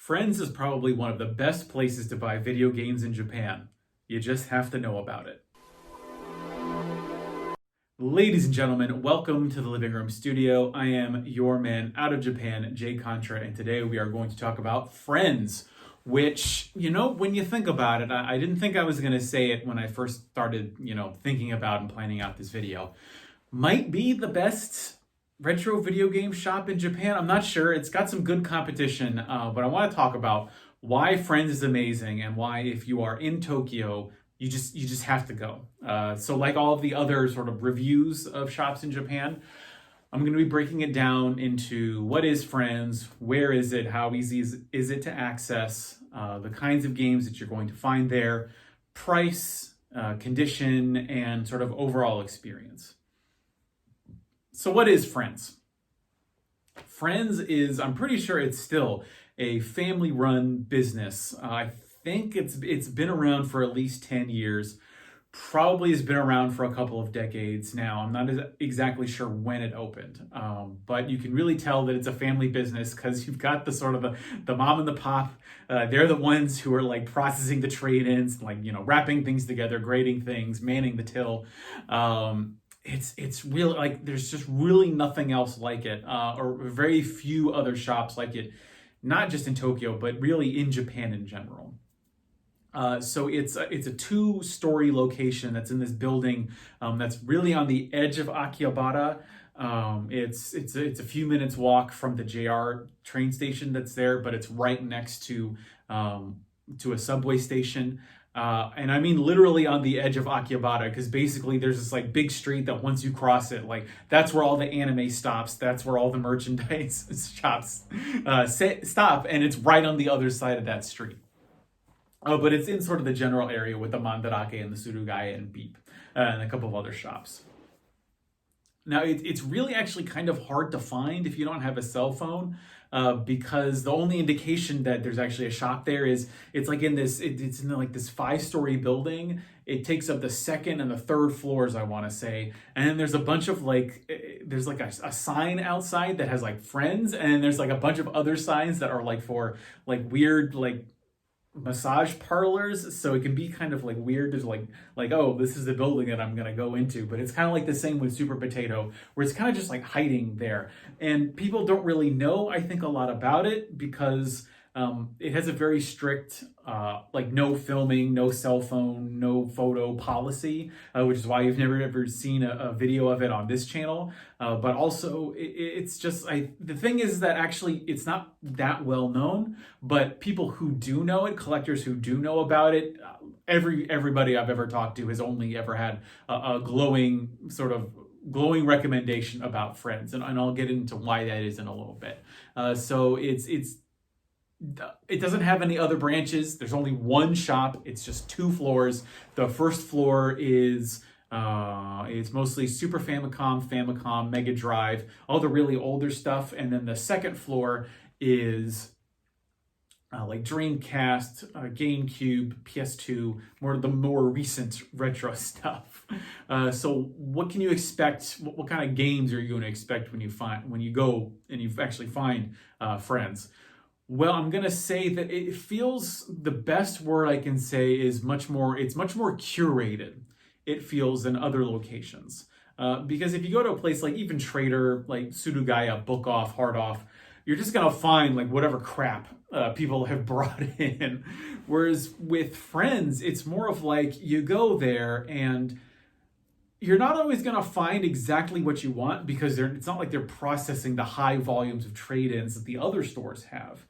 Friends is probably one of the best places to buy video games in Japan. You just have to know about it. Ladies and gentlemen, welcome to the Living Room Studio. I am your man out of Japan, Jay Contra, and today we are going to talk about Friends, which, when you think about it, I didn't think I was going to say it when I first started, thinking about and planning out this video. Might be the best retro video game shop in Japan. I'm not sure. It's got some good competition, but I want to talk about why Friends is amazing and why, if you are in Tokyo, you just have to go. So like all of the other sort of reviews of shops in Japan, I'm going to be breaking it down into what is Friends, where is it, how easy is it to access, the kinds of games that you're going to find there, price, condition, and sort of overall experience. So what is Friends? Friends is, I'm pretty sure it's still a family-run business. I think it's been around for at least 10 years. Probably has been around for a couple of decades now. I'm not exactly sure when it opened, but you can really tell that it's a family business because you've got the sort of the mom and the pop. They're the ones who are like processing the trade-ins, like, wrapping things together, grading things, manning the till. It's really like there's just really nothing else like it, or very few other shops like it, not just in Tokyo, but really in Japan in general. So it's a 2-story location that's in this building that's really on the edge of Akihabara. It's a few minutes walk from the JR train station that's there, but it's right next to a subway station. And I mean literally on the edge of Akihabara, because basically there's this like big street that once you cross it, like that's where all the anime stops, that's where all the merchandise shops stop, and it's right on the other side of that street. But it's in sort of the general area with the Mandarake and the Surugaya and Beep and a couple of other shops. Now, it's really actually kind of hard to find if you don't have a cell phone, because the only indication that there's actually a shop there is it's like in this, it's in like this 5-story building. It takes up the second and the third floors, I want to say. And then there's a bunch of there's like a sign outside that has like Friends, and there's like a bunch of other signs that are like for like weird, like massage parlors, so it can be kind of like weird to like oh, this is the building that I'm gonna go into, but it's kind of like the same with Super Potato, where it's kind of just like hiding there, and people don't really know, I think, a lot about it because it has a very strict like no filming, no cell phone, no photo policy, which is why you've never ever seen a video of it on this channel. But also, it's just the thing is that actually it's not that well known, but people who do know it, collectors who do know about it, everybody I've ever talked to has only ever had a glowing recommendation about Friends, and I'll get into why that is in a little bit. So it doesn't have any other branches. There's only one shop. It's just 2 floors. The first floor is it's mostly Super Famicom, Mega Drive, all the really older stuff. And then the second floor is like Dreamcast, GameCube, PS2, the more recent retro stuff. So what can you expect? What kind of games are you going to expect when you go and you actually find Friends? Well, I'm going to say that it feels, the best word I can say is it's much more curated, it feels, than other locations. Because if you go to a place like even Trader, like Surugaya, Book Off, Hard Off, you're just going to find like whatever crap people have brought in. Whereas with Friends, it's more of like you go there and you're not always going to find exactly what you want, because it's not like they're processing the high volumes of trade-ins that the other stores have.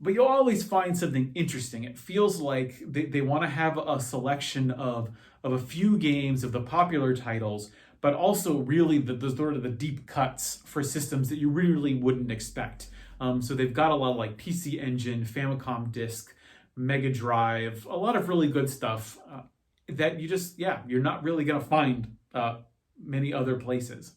But you'll always find something interesting. It feels like they want to have a selection of a few games of the popular titles, but also really the sort of the deep cuts for systems that you really wouldn't expect. So they've got a lot of like PC Engine, Famicom Disk, Mega Drive, a lot of really good stuff that you're not really going to find many other places.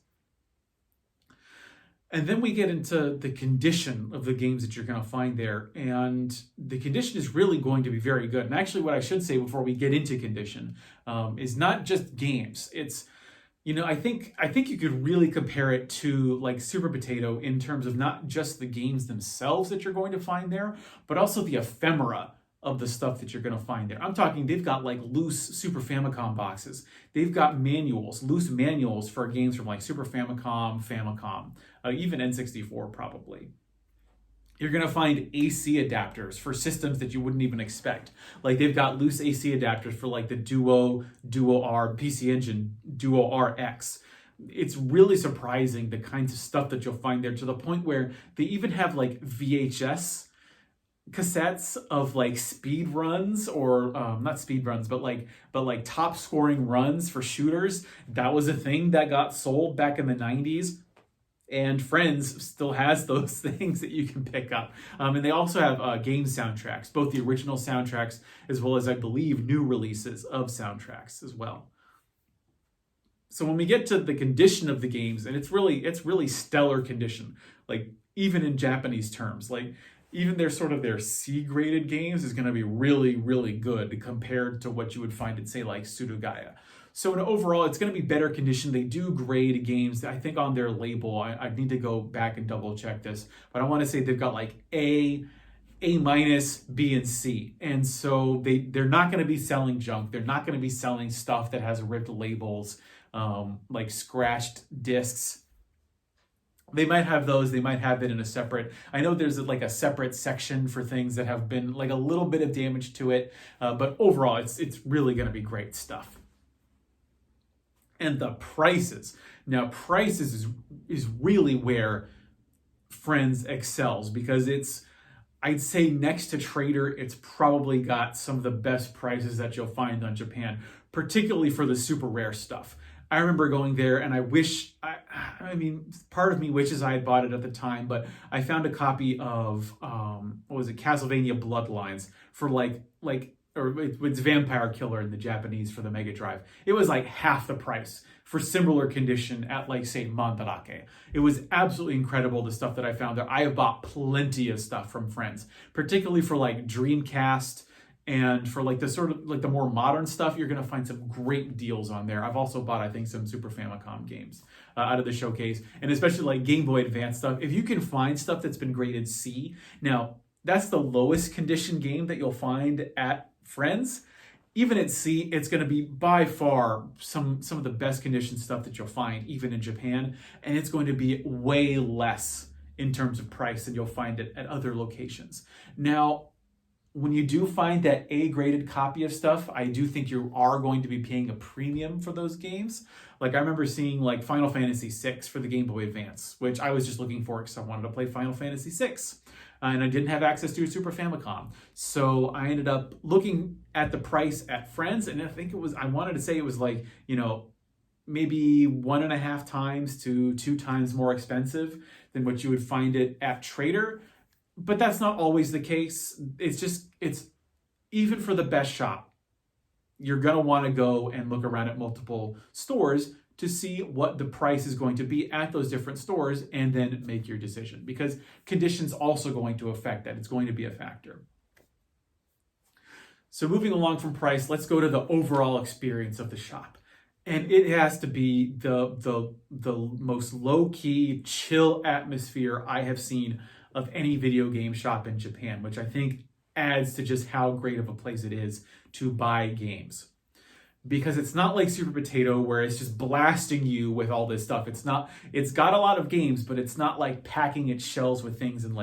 And then we get into the condition of the games that you're going to find there. And the condition is really going to be very good. And actually what I should say before we get into condition is not just games. It's I think you could really compare it to like Super Potato in terms of not just the games themselves that you're going to find there, but also the ephemera of the stuff that you're going to find there. I'm talking they've got like loose Super Famicom boxes. They've got manuals, loose manuals for games from like Super Famicom, even N64 probably. You're going to find AC adapters for systems that you wouldn't even expect. Like they've got loose AC adapters for like the Duo R, PC Engine, Duo RX. It's really surprising the kinds of stuff that you'll find there, to the point where they even have like VHS cassettes of like speed runs, or not speed runs, but like top scoring runs for shooters. That was a thing that got sold back in the 90s. And Friends still has those things that you can pick up. And they also have game soundtracks, both the original soundtracks as well as, I believe, new releases of soundtracks as well. So when we get to the condition of the games, and it's really stellar condition, like even in Japanese terms, like even their C-graded games is going to be really, really good compared to what you would find in, say, like Surugaya. So in overall, it's going to be better condition. They do grade games, I think, on their label. I need to go back and double check this, but I want to say they've got like A minus, B, and C. And so they're not going to be selling junk. They're not going to be selling stuff that has ripped labels, like scratched discs. They might have those. They might have it in a separate. I know there's like a separate section for things that have been like a little bit of damage to it, but overall, it's really going to be great stuff. And the prices. Now, prices is really where Friends excels, because I'd say next to Trader, it's probably got some of the best prices that you'll find on Japan, particularly for the super rare stuff. I remember going there, and I mean, part of me wishes I had bought it at the time, but I found a copy of, Castlevania Bloodlines for it's Vampire Killer in the Japanese for the Mega Drive. It was like half the price for similar condition at, like, say, Mandarake. It was absolutely incredible, the stuff that I found there. I have bought plenty of stuff from Friends, particularly for like Dreamcast, and for like the sort of like the more modern stuff. You're going to find some great deals on there. I've also bought, I think, some Super Famicom games out of the showcase, and especially like Game Boy Advance stuff. If you can find stuff that's been graded C, now that's the lowest condition game that you'll find at Friends. Even at C, it's going to be by far some of the best condition stuff that you'll find even in Japan, and it's going to be way less in terms of price than you'll find it at other locations. Now, when you do find that A-graded copy of stuff, I do think you are going to be paying a premium for those games. Like I remember seeing like Final Fantasy VI for the Game Boy Advance, which I was just looking for because I wanted to play Final Fantasy VI. And I didn't have access to a Super Famicom. So I ended up looking at the price at Friends, and I wanted to say it was like, maybe 1.5 times to 2 times more expensive than what you would find it at Trader. But that's not always the case. It's even for the best shop, you're going to want to go and look around at multiple stores to see what the price is going to be at those different stores, and then make your decision, because conditions also going to affect that. It's going to be a factor. So moving along from price, let's go to the overall experience of the shop. And it has to be the most low-key, chill atmosphere I have seen of any video game shop in Japan, which I think adds to just how great of a place it is to buy games. Because it's not like Super Potato where it's just blasting you with all this stuff. It's got a lot of games, but it's not like packing its shelves with things in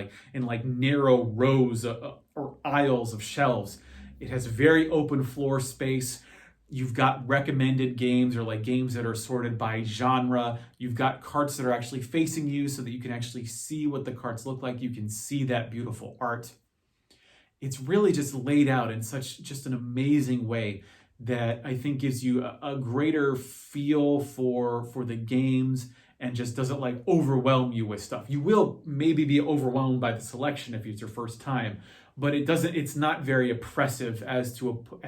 narrow rows or aisles of shelves. It has very open floor space. You've got recommended games, or like games that are sorted by genre. You've got carts that are actually facing you so that you can actually see what the carts look like. You can see that beautiful art. It's really just laid out in such just an amazing way that I think gives you a greater feel for the games, and just doesn't like overwhelm you with stuff. You will maybe be overwhelmed by the selection if it's your first time, but it's not very oppressive as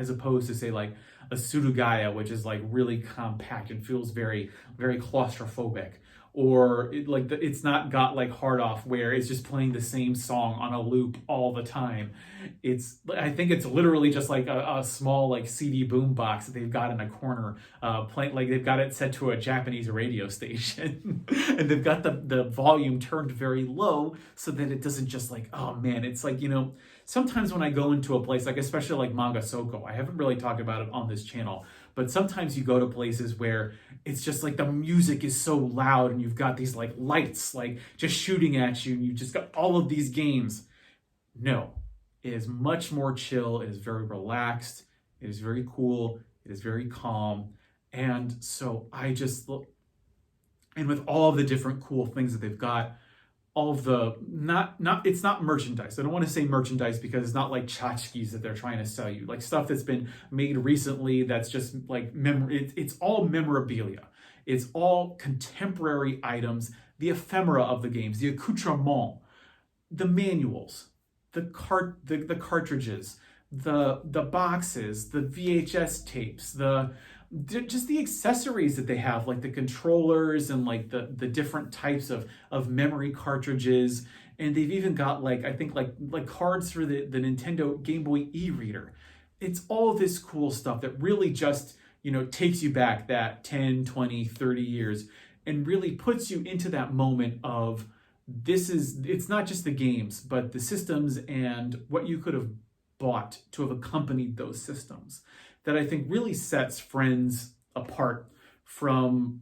opposed to, say, like a Surugaya, which is like really compact and feels very, very claustrophobic, or it's not got like hard off where it's just playing the same song on a loop all the time. I think it's literally just like a small like CD boom box that they've got in a corner, playing, like they've got it set to a Japanese radio station and they've got the volume turned very low so that it doesn't just like, oh man, it's like, sometimes when I go into a place, like especially like Manga Soko, I haven't really talked about it on this channel, but sometimes you go to places where it's just like the music is so loud and you've got these like lights like just shooting at you and you just got all of these games. No, it is much more chill. It is very relaxed. It is very cool. It is very calm. And so I just look, and with all of the different cool things that they've got, all of the it's not merchandise. I don't want to say merchandise because it's not like tchotchkes that they're trying to sell you, like stuff that's been made recently that's just like it's all memorabilia. It's all contemporary items, the ephemera of the games, the accoutrement, the manuals, the cartridges, the boxes, the VHS tapes, just the accessories that they have, like the controllers and like the different types of memory cartridges. And they've even got like, I think like cards for the Nintendo Game Boy e-reader. It's all this cool stuff that really just, takes you back that 10, 20, 30 years and really puts you into that moment of it's not just the games, but the systems and what you could have bought to have accompanied those systems that I think really sets Friends apart from,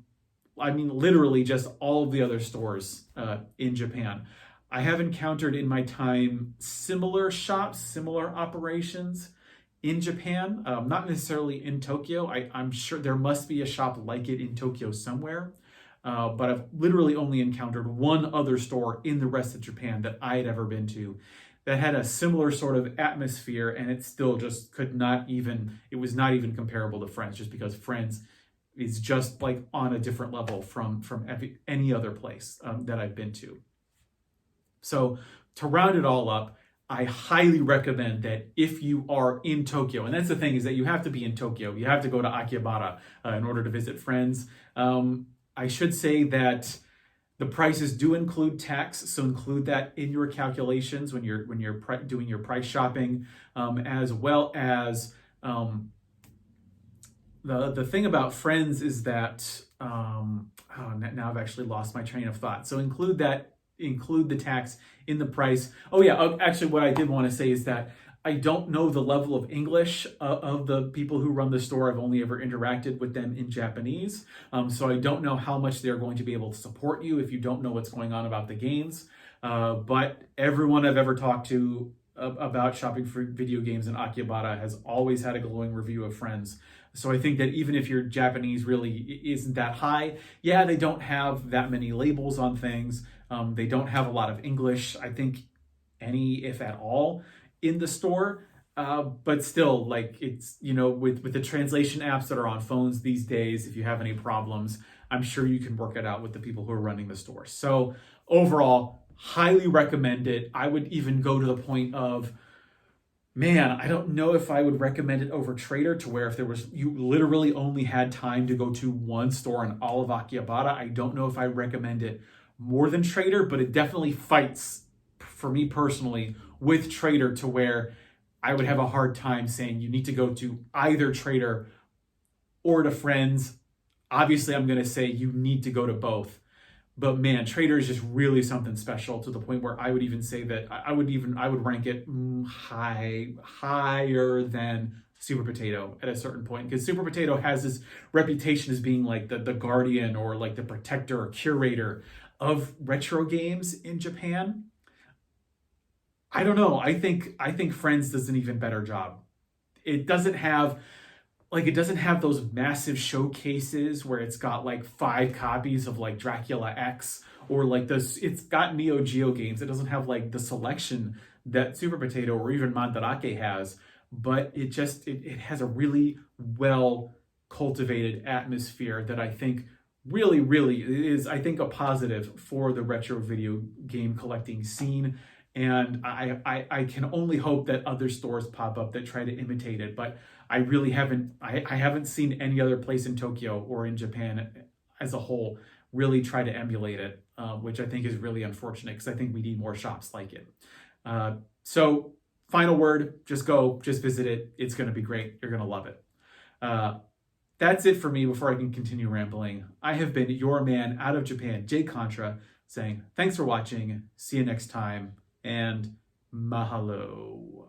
literally just all of the other stores in Japan. I have encountered in my time similar shops, similar operations in Japan, not necessarily in Tokyo. I'm sure there must be a shop like it in Tokyo somewhere, but I've literally only encountered one other store in the rest of Japan that I had ever been to that had a similar sort of atmosphere, and it still just it was not even comparable to Friends, just because Friends is just like on a different level from any other place that I've been to. So to round it all up, I highly recommend that if you are in Tokyo, and that's the thing, is that you have to be in Tokyo, you have to go to Akihabara in order to visit Friends. I should say that the prices do include tax, so include that in your calculations when you're doing your price shopping, as well as the thing about Friends is that now I've actually lost my train of thought. So include the tax in the price. Oh yeah, actually what I did want to say is that I don't know the level of English of the people who run the store. I've only ever interacted with them in Japanese. So I don't know how much they're going to be able to support you if you don't know what's going on about the games. But everyone I've ever talked to about shopping for video games in Akihabara has always had a glowing review of Friends. So I think that even if your Japanese really isn't that high, yeah, they don't have that many labels on things. They don't have a lot of English, I think any, if at all, in the store, but still, like, it's, with the translation apps that are on phones these days, if you have any problems, I'm sure you can work it out with the people who are running the store. So overall, highly recommend it. I would even go to the point of, man, I don't know if I would recommend it over Trader, to where if you literally only had time to go to one store in all of Akihabara, I don't know if I recommend it more than Trader, but it definitely fights, for me personally, with Trader, to where I would have a hard time saying you need to go to either Trader or to Friends. Obviously, I'm going to say you need to go to both. But man, Trader is just really something special, to the point where I would even say that I would rank it higher than Super Potato at a certain point, because Super Potato has this reputation as being like the guardian or like the protector or curator of retro games in Japan. I don't know. I think Friends does an even better job. It doesn't have those massive showcases where it's got like 5 copies of like Dracula X, or like it's got Neo Geo games. It doesn't have like the selection that Super Potato or even Mandarake has, but it has a really well cultivated atmosphere that I think really, really is, I think, a positive for the retro video game collecting scene. And I can only hope that other stores pop up that try to imitate it. But I really haven't seen any other place in Tokyo or in Japan as a whole really try to emulate it, which I think is really unfortunate because I think we need more shops like it. So final word, just go, just visit it. It's going to be great. You're going to love it. That's it for me before I can continue rambling. I have been your man out of Japan, Jay Contra, saying thanks for watching. See you next time, and mahalo.